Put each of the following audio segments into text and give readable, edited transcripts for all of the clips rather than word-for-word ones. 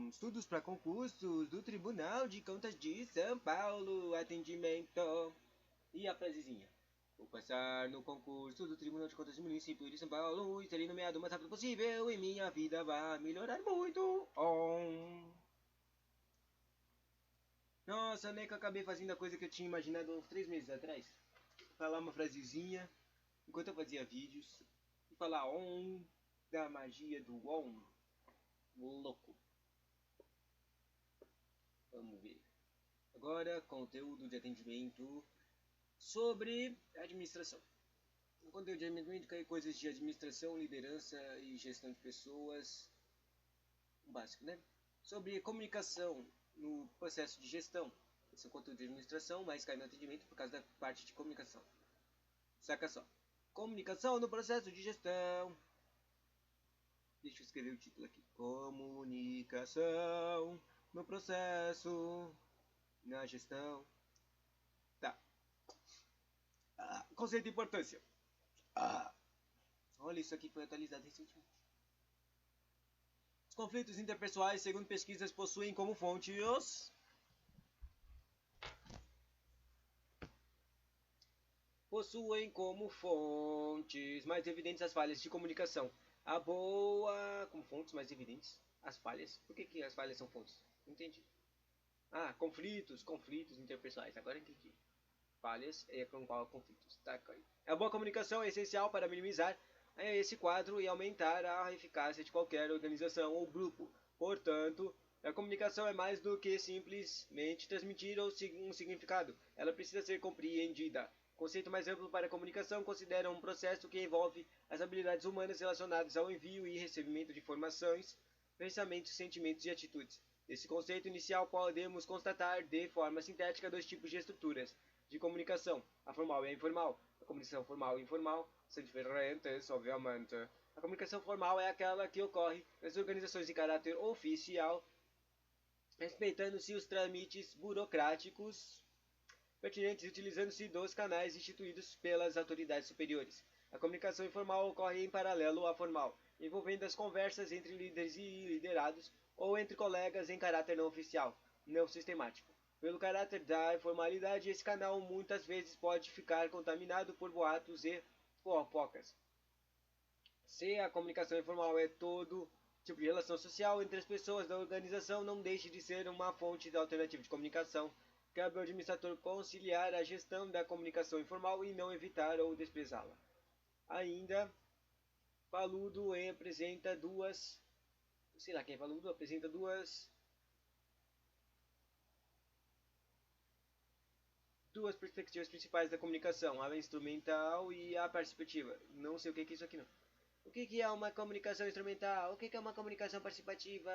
Estudos para concursos do Tribunal de Contas de São Paulo, atendimento. E a frasezinha? Vou passar no concurso do Tribunal de Contas do Município de São Paulo e serei nomeado o mais rápido possível e minha vida vai melhorar muito. Nossa, nem que eu acabei fazendo a coisa que eu tinha imaginado uns 3 meses atrás. Falar uma frasezinha enquanto eu fazia vídeos e falar da magia do louco. Vamos ver. Agora, conteúdo de atendimento sobre administração. Conteúdo de atendimento que é coisas de administração, liderança e gestão de pessoas. O básico, né? Sobre comunicação no processo de gestão. Esse é o conteúdo de administração, mas cai no atendimento por causa da parte de comunicação. Saca só. Comunicação no processo de gestão. Deixa eu escrever o título aqui. Comunicação no processo, na gestão. Tá. Conceito de importância. Olha, isso aqui foi atualizado recentemente. Os conflitos interpessoais, segundo pesquisas, possuem como fonte mais evidentes as falhas de comunicação. Como fontes mais evidentes as falhas. Por que as falhas são fontes? Não entendi. Conflitos interpessoais. Agora entendi. Falhas é com qual conflitos. Tá, a boa comunicação é essencial para minimizar esse quadro e aumentar a eficácia de qualquer organização ou grupo. Portanto, a comunicação é mais do que simplesmente transmitir um significado. Ela precisa ser compreendida. O conceito mais amplo para a comunicação considera um processo que envolve as habilidades humanas relacionadas ao envio e recebimento de informações, pensamentos, sentimentos e atitudes. Nesse conceito inicial, podemos constatar de forma sintética dois tipos de estruturas de comunicação, a formal e a informal. A comunicação formal e informal são diferentes, obviamente. A comunicação formal é aquela que ocorre nas organizações de caráter oficial, respeitando-se os trâmites burocráticos pertinentes e utilizando-se dos canais instituídos pelas autoridades superiores. A comunicação informal ocorre em paralelo à formal, envolvendo as conversas entre líderes e liderados ou entre colegas em caráter não oficial, não sistemático. Pelo caráter da informalidade, esse canal muitas vezes pode ficar contaminado por boatos e fofocas. Se a comunicação informal é todo tipo de relação social entre as pessoas da organização, não deixe de ser uma fonte de alternativa de comunicação. Cabe ao administrador conciliar a gestão da comunicação informal e não evitar ou desprezá-la. Ainda, Paludo apresenta duas... Sei lá quem é Paludo, apresenta duas perspectivas principais da comunicação, a instrumental e a participativa. Não sei o que é isso aqui não. O que é uma comunicação instrumental? O que é uma comunicação participativa?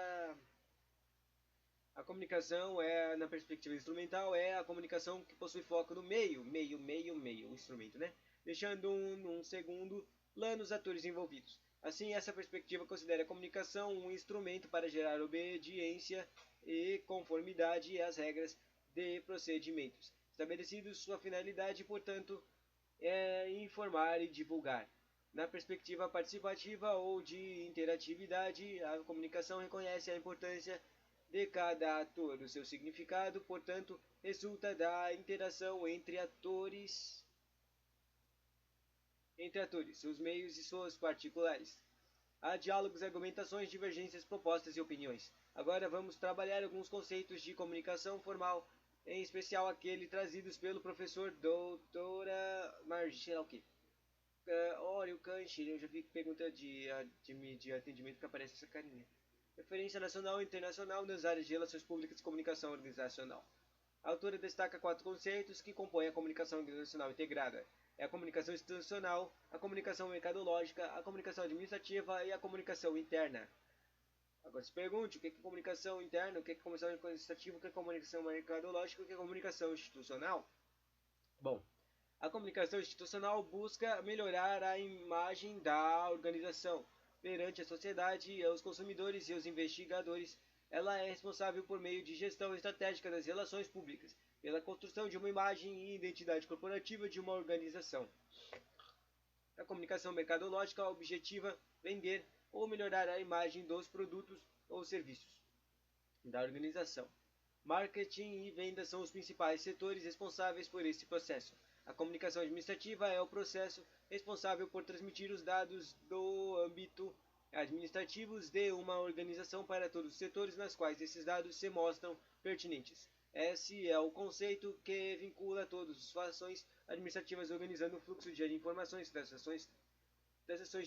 A comunicação na perspectiva instrumental, é a comunicação que possui foco no meio, o instrumento, né? Deixando num segundo plano os atores envolvidos. Assim, essa perspectiva considera a comunicação um instrumento para gerar obediência e conformidade às regras de procedimentos estabelecidos. Sua finalidade, portanto, é informar e divulgar. Na perspectiva participativa ou de interatividade, a comunicação reconhece a importância de cada ator, o seu significado, portanto, resulta da interação entre atores, seus meios e suas particulares. Há diálogos, argumentações, divergências, propostas e opiniões. Agora vamos trabalhar alguns conceitos de comunicação formal, em especial aqueles trazidos pelo professor doutora Margela, olha o Kanchi, eu já vi pergunta de atendimento que aparece essa carinha. Referência nacional e internacional nas áreas de relações públicas e comunicação organizacional. A autora destaca 4 conceitos que compõem a comunicação organizacional integrada. É a comunicação institucional, a comunicação mercadológica, a comunicação administrativa e a comunicação interna. Agora se pergunte o que é comunicação interna, o que é comunicação administrativa, o que é comunicação mercadológica, o que é comunicação institucional. Bom, a comunicação institucional busca melhorar a imagem da organização perante a sociedade, os consumidores e os investigadores. Ela é responsável por meio de gestão estratégica das relações públicas, pela construção de uma imagem e identidade corporativa de uma organização. A comunicação mercadológica objetiva vender ou melhorar a imagem dos produtos ou serviços. da organização. Marketing e vendas são os principais setores responsáveis por este processo. A comunicação administrativa é o processo responsável por transmitir os dados do âmbito administrativos de uma organização para todos os setores nas quais esses dados se mostram pertinentes. Esse é o conceito que vincula todas as ações administrativas, organizando o fluxo de informações das ações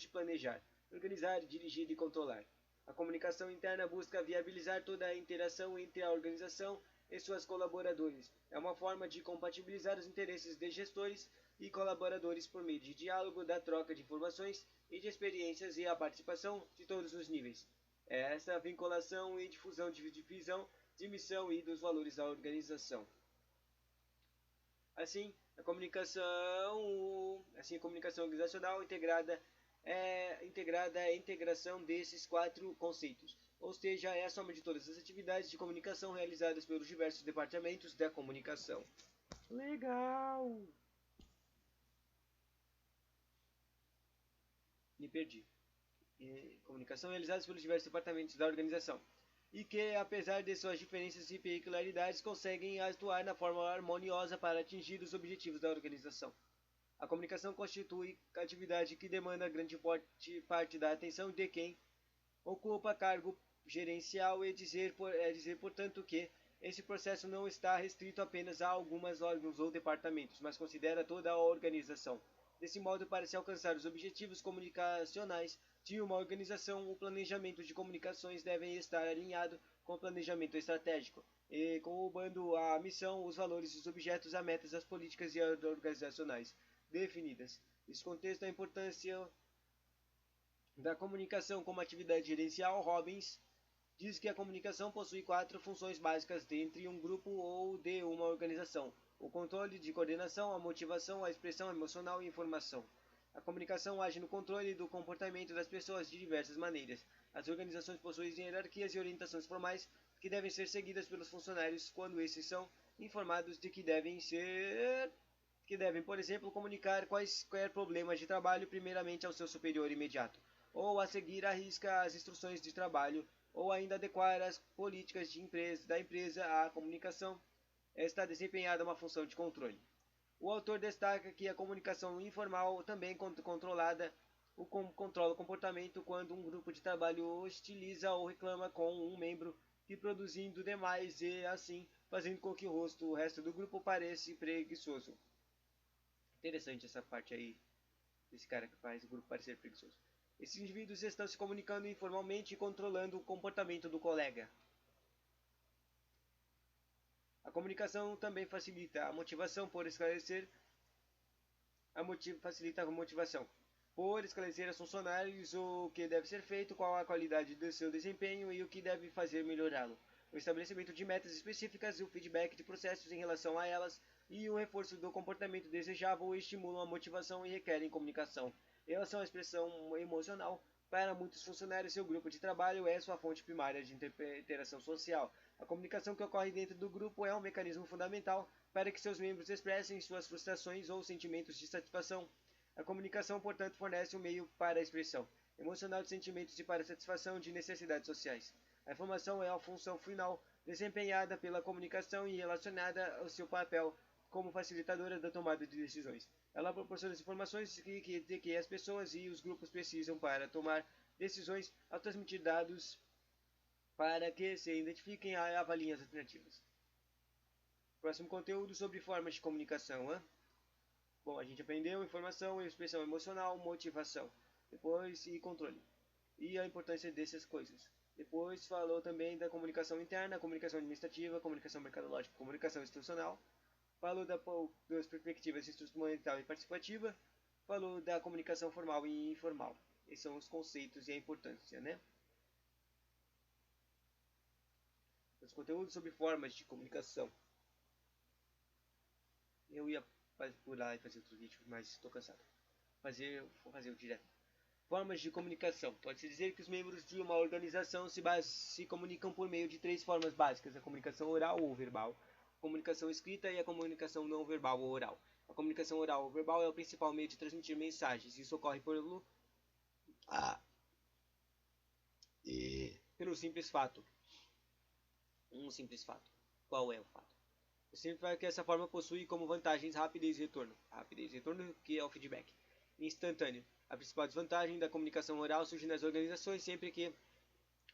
de planejar, organizar, dirigir e controlar. A comunicação interna busca viabilizar toda a interação entre a organização e seus colaboradores. É uma forma de compatibilizar os interesses de gestores e colaboradores por meio de diálogo, da troca de informações e de experiências e a participação de todos os níveis. É essa vinculação e difusão de visão, de missão e dos valores da organização. A comunicação organizacional integrada é a integração desses quatro conceitos, ou seja, é a soma de todas as atividades de comunicação realizadas pelos diversos departamentos da comunicação. Legal! Me perdi. Comunicação realizadas pelos diversos departamentos da organização. E que, apesar de suas diferenças e peculiaridades, conseguem atuar na forma harmoniosa para atingir os objetivos da organização. A comunicação constitui atividade que demanda grande parte da atenção de quem ocupa cargo gerencial e dizer, portanto, que esse processo não está restrito apenas a alguns órgãos ou departamentos, mas considera toda a organização. Desse modo, para se alcançar os objetivos comunicacionais de uma organização, o planejamento de comunicações deve estar alinhado com o planejamento estratégico, e combando a missão, os valores, os objetos, as metas, as políticas e as organizacionais definidas. Nesse contexto, a importância da comunicação como atividade gerencial, Robbins diz que a comunicação possui quatro funções básicas dentro de um grupo ou de uma organização: o controle de coordenação, a motivação, a expressão emocional e a informação. A comunicação age no controle do comportamento das pessoas de diversas maneiras. As organizações possuem hierarquias e orientações formais que devem ser seguidas pelos funcionários quando esses são informados de que devem, por exemplo, comunicar quaisquer problemas de trabalho primeiramente ao seu superior imediato, ou a seguir à risca as instruções de trabalho, ou ainda adequar as políticas da empresa à comunicação. Está desempenhada uma função de controle. O autor destaca que a comunicação informal também controla o comportamento quando um grupo de trabalho hostiliza ou reclama com um membro que produzindo demais e assim fazendo com que o resto do grupo pareça preguiçoso. Interessante essa parte aí desse cara que faz o grupo parecer preguiçoso. Esses indivíduos estão se comunicando informalmente e controlando o comportamento do colega. A comunicação também facilita a motivação por esclarecer facilita a motivação por esclarecer aos funcionários o que deve ser feito, qual a qualidade do seu desempenho e o que deve fazer melhorá-lo. O estabelecimento de metas específicas e o feedback de processos em relação a elas e o reforço do comportamento desejável estimulam a motivação e requerem comunicação. Em relação à expressão emocional, para muitos funcionários, seu grupo de trabalho é sua fonte primária de interação social. A comunicação que ocorre dentro do grupo é um mecanismo fundamental para que seus membros expressem suas frustrações ou sentimentos de satisfação. A comunicação, portanto, fornece um meio para a expressão emocional de sentimentos e para a satisfação de necessidades sociais. A informação é a função final desempenhada pela comunicação e relacionada ao seu papel como facilitadora da tomada de decisões. Ela proporciona as informações de que as pessoas e os grupos precisam para tomar decisões ao transmitir dados para que se identifiquem e avaliem as alternativas. Próximo conteúdo sobre formas de comunicação. Bom, a gente aprendeu informação, expressão emocional, motivação, depois e controle. E a importância dessas coisas. Depois falou também da comunicação interna, comunicação administrativa, comunicação mercadológica, comunicação institucional. Falou das perspectivas instrumental e participativa. Falou da comunicação formal e informal. Esses são os conceitos e a importância, né? Os conteúdos sobre formas de comunicação. Eu ia pular e fazer outro vídeo, mas estou cansado. Vou fazer o direto. Formas de comunicação. Pode-se dizer que os membros de uma organização se comunicam por meio de três formas básicas: a comunicação oral ou verbal, a comunicação escrita e a comunicação não verbal ou oral. A comunicação oral ou verbal é o principal meio de transmitir mensagens. Isso ocorre pelo simples fato um simples fato. Qual é o fato? Eu sempre falo que essa forma possui como vantagens rapidez e retorno. Rapidez e retorno, que é o feedback instantâneo. A principal desvantagem da comunicação oral surge nas organizações sempre que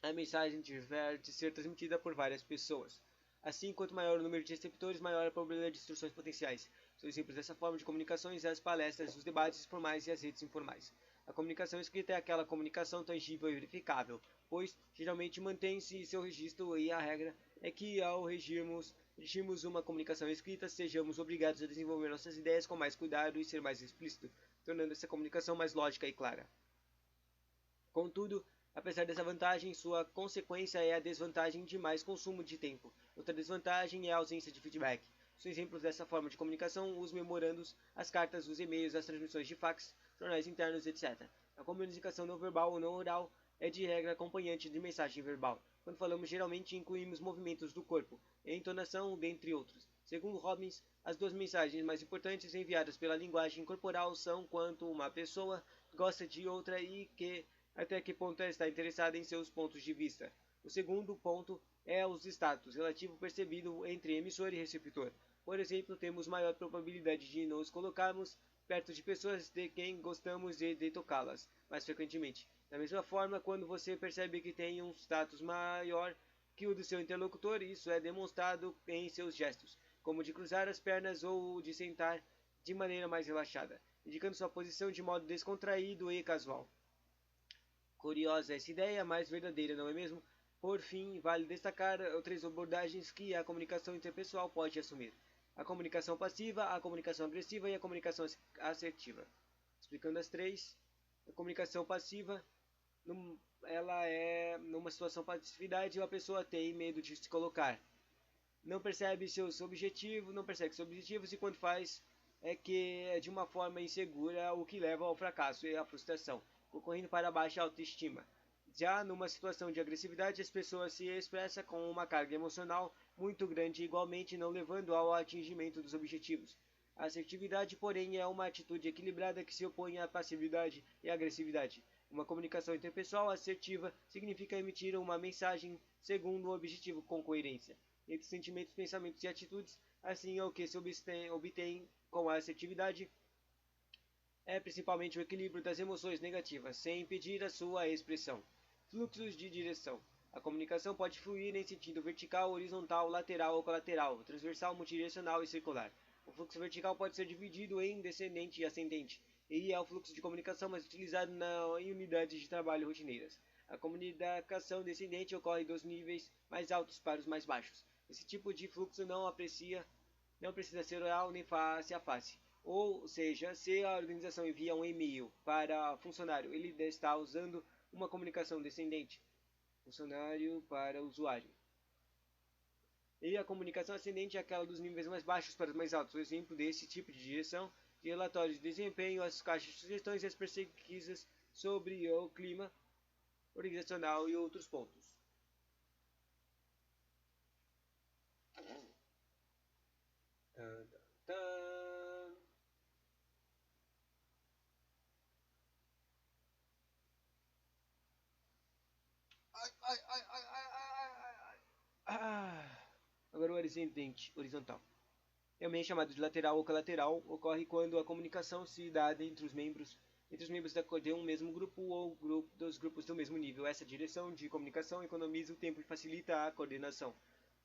a mensagem tiver de ser transmitida por várias pessoas. Assim, quanto maior o número de receptores, maior a probabilidade de instruções potenciais. São exemplos dessa forma de comunicações as palestras, os debates formais e as redes informais. A comunicação escrita é aquela comunicação tangível e verificável, pois geralmente mantém-se seu registro e a regra é que ao regirmos uma comunicação escrita, sejamos obrigados a desenvolver nossas ideias com mais cuidado e ser mais explícito, tornando essa comunicação mais lógica e clara. Contudo, apesar dessa vantagem, sua consequência é a desvantagem de mais consumo de tempo. Outra desvantagem é a ausência de feedback. São exemplos dessa forma de comunicação os memorandos, as cartas, os e-mails, as transmissões de fax, jornais internos, etc. A comunicação não verbal ou não oral é de regra acompanhante de mensagem verbal. Quando falamos, geralmente incluímos movimentos do corpo, e entonação, dentre outros. Segundo Robbins, as duas mensagens mais importantes enviadas pela linguagem corporal são quanto uma pessoa gosta de outra e que até que ponto ela está interessada em seus pontos de vista. O segundo ponto é os status relativo percebido entre emissor e receptor. Por exemplo, temos maior probabilidade de nos colocarmos perto de pessoas de quem gostamos de tocá-las mais frequentemente. Da mesma forma, quando você percebe que tem um status maior que o do seu interlocutor, isso é demonstrado em seus gestos, como de cruzar as pernas ou de sentar de maneira mais relaxada, indicando sua posição de modo descontraído e casual. Curiosa essa ideia, mas verdadeira, não é mesmo? Por fim, vale destacar três abordagens que a comunicação interpessoal pode assumir: a comunicação passiva, a comunicação agressiva e a comunicação assertiva. Explicando as três, a comunicação passiva, ela é numa situação de passividade, a pessoa tem medo de se colocar, não percebe seus objetivos, não persegue seus objetivos e quando faz é que é de uma forma insegura, o que leva ao fracasso e à frustração, concorrendo para a baixa autoestima. Já numa situação de agressividade, as pessoas se expressam com uma carga emocional muito grande, igualmente não levando ao atingimento dos objetivos. A assertividade, porém, é uma atitude equilibrada que se opõe à passividade e à agressividade. Uma comunicação interpessoal assertiva significa emitir uma mensagem segundo um objetivo com coerência entre sentimentos, pensamentos e atitudes, assim é o que se obtém com a assertividade é principalmente o equilíbrio das emoções negativas, sem impedir a sua expressão. Fluxos de direção. A comunicação pode fluir em sentido vertical, horizontal, lateral ou colateral, transversal, multidirecional e circular. O fluxo vertical pode ser dividido em descendente e ascendente, e é o fluxo de comunicação mais utilizado em unidades de trabalho rotineiras. A comunicação descendente ocorre dos níveis mais altos para os mais baixos. Esse tipo de fluxo não precisa ser oral nem face a face. Ou seja, se a organização envia um e-mail para funcionário, ele está usando uma comunicação descendente, funcionário para usuário. E a comunicação ascendente é aquela dos níveis mais baixos para os mais altos. O exemplo desse tipo de direção de relatórios de desempenho, as caixas de sugestões e as pesquisas sobre o clima organizacional e outros pontos. Tan, tan. Ai, ai, ai, ai, ai, ai, ai. Agora o horizontal. Também chamado de lateral ou colateral, ocorre quando a comunicação se dá entre os membros de um mesmo grupo ou dos grupos do mesmo nível. Essa direção de comunicação economiza o tempo e facilita a coordenação.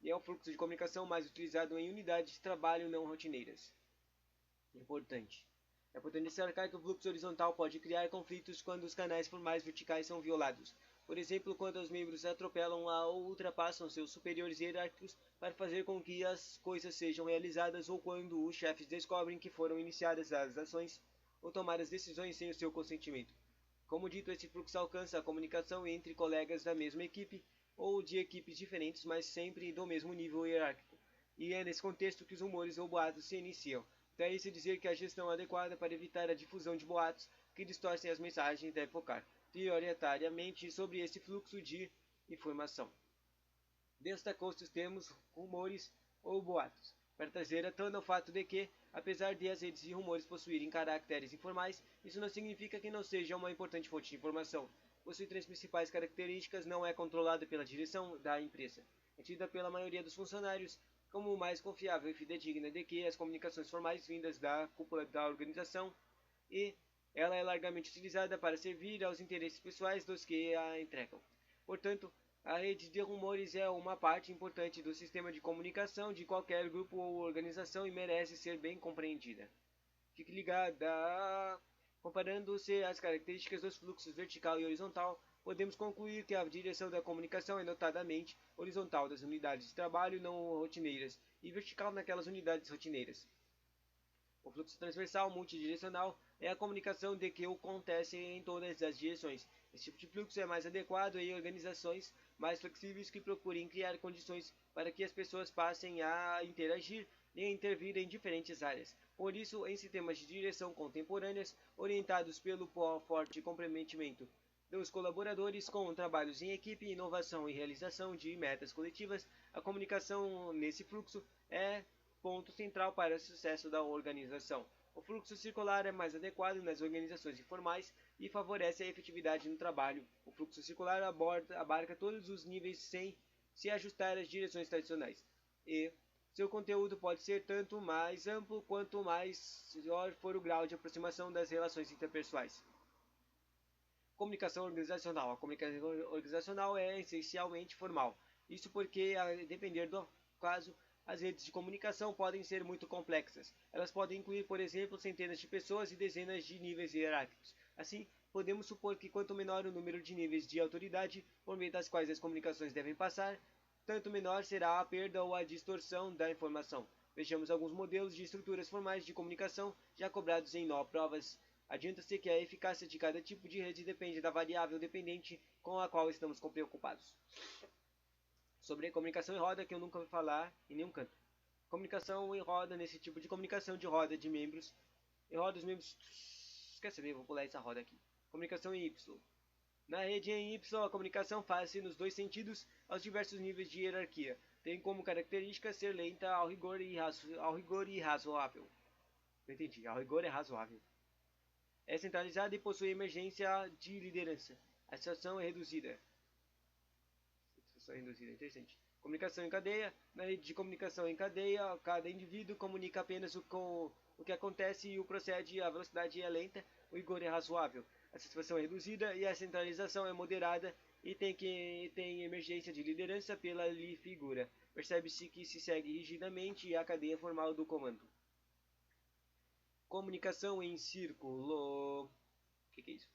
E é o fluxo de comunicação mais utilizado em unidades de trabalho não rotineiras. Importante. É importante destacar que o fluxo horizontal pode criar conflitos quando os canais formais verticais são violados. Por exemplo, quando os membros atropelam ou ultrapassam seus superiores hierárquicos para fazer com que as coisas sejam realizadas ou quando os chefes descobrem que foram iniciadas as ações ou tomadas decisões sem o seu consentimento. Como dito, esse fluxo alcança a comunicação entre colegas da mesma equipe ou de equipes diferentes, mas sempre do mesmo nível hierárquico. E é nesse contexto que os rumores ou boatos se iniciam. Daí se dizer que a gestão adequada para evitar a difusão de boatos que distorcem as mensagens deve focar prioritariamente sobre esse fluxo de informação. Destacou-se os termos rumores ou boatos, para trazer à tona o fato de que, apesar de as redes de rumores possuírem caracteres informais, isso não significa que não seja uma importante fonte de informação. Possui três principais características, não é controlada pela direção da empresa. é tida pela maioria dos funcionários como mais confiável e fidedigna de que as comunicações formais vindas da cúpula da organização, e ela é largamente utilizada para servir aos interesses pessoais dos que a entregam. Portanto, a rede de rumores é uma parte importante do sistema de comunicação de qualquer grupo ou organização e merece ser bem compreendida. Fique ligada. Comparando-se as características dos fluxos vertical e horizontal, podemos concluir que a direção da comunicação é notadamente horizontal das unidades de trabalho não rotineiras e vertical naquelas unidades rotineiras. O fluxo transversal multidirecional é a comunicação de que acontece em todas as direções. Esse tipo de fluxo é mais adequado em organizações mais flexíveis que procurem criar condições para que as pessoas passem a interagir e intervir em diferentes áreas. Por isso, em sistemas de direção contemporâneos, orientados pelo forte comprometimento dos colaboradores com trabalhos em equipe, inovação e realização de metas coletivas, a comunicação nesse fluxo é ponto central para o sucesso da organização. O fluxo circular é mais adequado nas organizações informais e favorece a efetividade no trabalho. O fluxo circular abarca todos os níveis sem se ajustar às direções tradicionais. E seu conteúdo pode ser tanto mais amplo quanto maior for o grau de aproximação das relações interpessoais. Comunicação organizacional. A comunicação organizacional é essencialmente formal. Isso porque, a depender do caso, as redes de comunicação podem ser muito complexas. Elas podem incluir, por exemplo, centenas de pessoas e dezenas de níveis hierárquicos. Assim, podemos supor que quanto menor o número de níveis de autoridade por meio das quais as comunicações devem passar, tanto menor será a perda ou a distorção da informação. Vejamos alguns modelos de estruturas formais de comunicação já cobrados em nó provas. Adianta-se que a eficácia de cada tipo de rede depende da variável dependente com a qual estamos preocupados. Sobre comunicação em roda, que eu nunca ouvi falar em nenhum canto. Comunicação em roda, nesse tipo de comunicação de roda de membros. Em roda, os membros. Quer saber? Vou pular essa roda aqui. Comunicação em Y. Na rede em Y, a comunicação faz-se nos dois sentidos aos diversos níveis de hierarquia. Tem como característica ser lenta ao rigor e razoável. Não entendi. Ao rigor é razoável. É centralizada e possui emergência de liderança. A situação é reduzida. Interessante. Comunicação em cadeia. Na rede de comunicação em cadeia, cada indivíduo comunica apenas o que acontece e o procede. A velocidade é lenta, o rigor é razoável. A satisfação é reduzida e a centralização é moderada e tem emergência de liderança pela figura. Percebe-se que se segue rigidamente a cadeia formal do comando. Comunicação em círculo. O que é isso?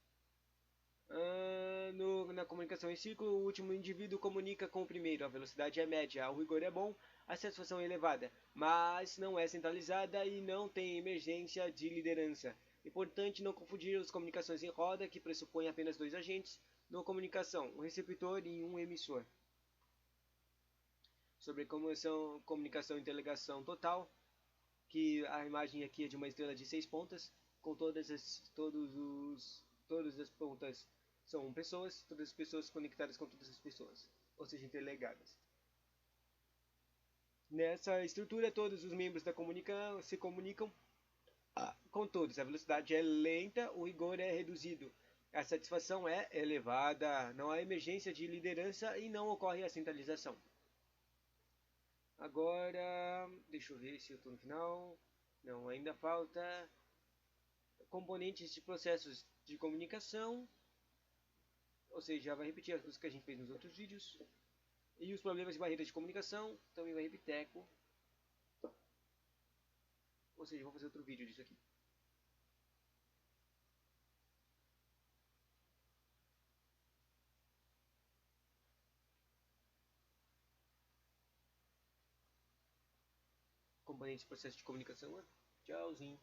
Na comunicação em círculo, o último indivíduo comunica com o primeiro. A velocidade é média, o rigor é bom, a satisfação é elevada, mas não é centralizada e não tem emergência de liderança. Importante não confundir as comunicações em roda, que pressupõem apenas dois agentes, na comunicação, um receptor e um emissor. Sobre comunicação interligação total, que a imagem aqui é de uma estrela de 6 pontas, com todas as pontas são pessoas, todas as pessoas conectadas com todas as pessoas, ou seja, interligadas. Nessa estrutura, todos os membros se comunicam com todos. A velocidade é lenta, o rigor é reduzido, a satisfação é elevada, não há emergência de liderança e não ocorre a centralização. Agora, deixa eu ver se eu estou no final. Não, ainda falta componentes de processos de comunicação, ou seja, vai repetir as coisas que a gente fez nos outros vídeos. E os problemas e barreiras de comunicação, também vai repetir. Ou seja, vou fazer outro vídeo disso aqui. Componentes de processo de comunicação. Tchauzinho.